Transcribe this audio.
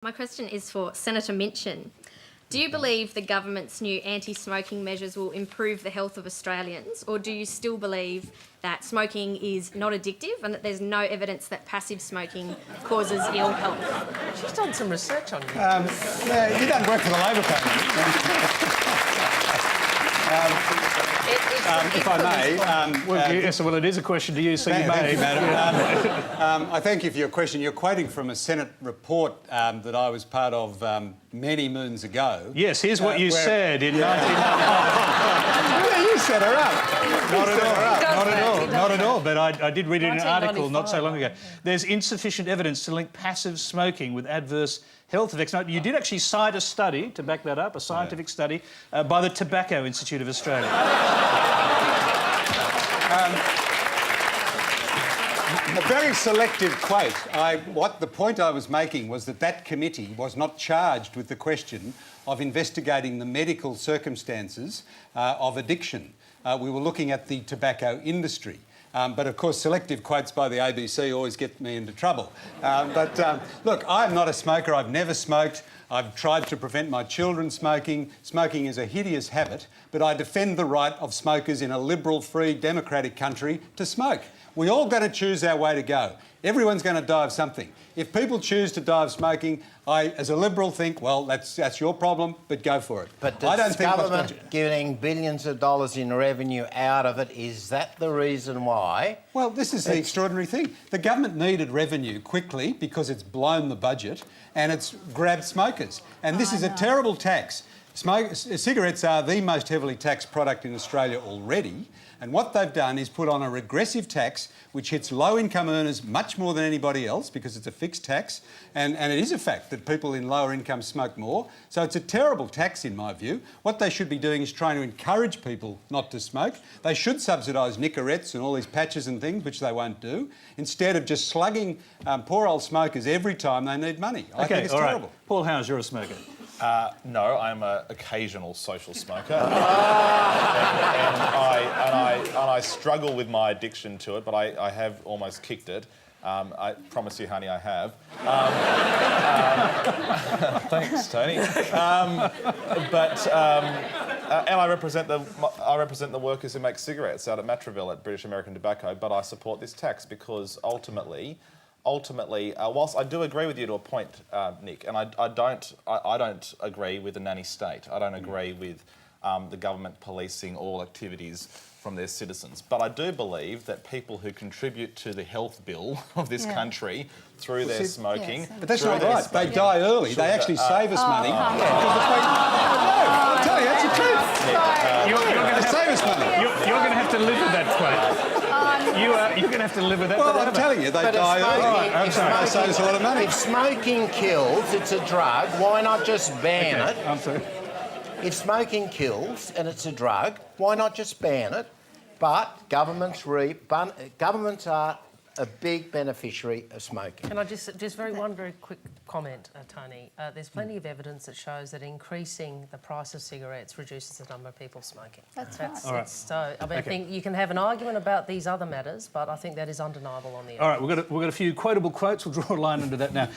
My question is for Senator Minchin. Do you believe the government's new anti-smoking measures will improve the health of Australians, or do you still believe that smoking is not addictive and that there's no evidence that passive smoking causes ill health? She's done some research on you. Yeah, you don't work for the Labor Party. If I may... well, it is a question to you, so you may. Thank you, Madam. I thank you for your question. You're quoting from a Senate report that I was part of many moons ago. Yes, here's what you said in 19... Yeah, you set her up. Not at all. But I did read it in an article not so long ago. There's insufficient evidence to link passive smoking with adverse health effects. Now, you did actually cite a study to back that up, a scientific study by the Tobacco Institute of Australia. A very selective quote. The point I was making was that committee was not charged with the question of investigating the medical circumstances of addiction. We were looking at the tobacco industry. But, of course, selective quotes by the ABC always get me into trouble. Look, I'm not a smoker. I've never smoked. I've tried to prevent my children smoking. Smoking is a hideous habit, but I defend the right of smokers in a liberal, free, democratic country to smoke. We're all going to choose our way to go. Everyone's going to die of something. If people choose to die of smoking, I, as a Liberal, think, well, that's your problem, but go for it. But I don't the think government getting billions of dollars in revenue out of it, is that the reason why? Well, this is the extraordinary thing. The government needed revenue quickly because it's blown the budget and it's grabbed smokers. And this is a terrible tax. Cigarettes are the most heavily taxed product in Australia already, and what they've done is put on a regressive tax which hits low-income earners much more than anybody else because it's a fixed tax, and it is a fact that people in lower income smoke more. So it's a terrible tax in my view. What they should be doing is trying to encourage people not to smoke. They should subsidise Nicorettes and all these patches and things, which they won't do, instead of just slugging poor old smokers every time they need money. I think it's terrible. Right. Paul Howes, you're a smoker. No, I'm an occasional social smoker, and I struggle with my addiction to it, but I have almost kicked it. I promise you, honey, I have. Thanks, Tony. And I represent the workers who make cigarettes out at Matraville at British American Tobacco. But I support this tax because ultimately, whilst I do agree with you to a point, Nick, and I don't agree with the nanny state. I don't agree with the government policing all activities from their citizens. But I do believe that people who contribute to the health bill of this country through their smoking... But that's not right. They die early. They actually save us money. I'll tell you, that's the truth. They save us money. You're going to have to live with that quote. You're going to have to live with that. Well, I'm telling you, they die early. I'm sorry. They save us a lot of money. If smoking kills, it's a drug, why not just ban it? I'm sorry. If smoking kills and it's a drug, why not just ban it? But governments are a big beneficiary of smoking. Can I just one very quick comment, Tony? There's plenty of evidence that shows that increasing the price of cigarettes reduces the number of people smoking. That's right. All right. So, I think you can have an argument about these other matters, but I think that is undeniable on the... All right, we've got a few quotable quotes. We'll draw a line under that now.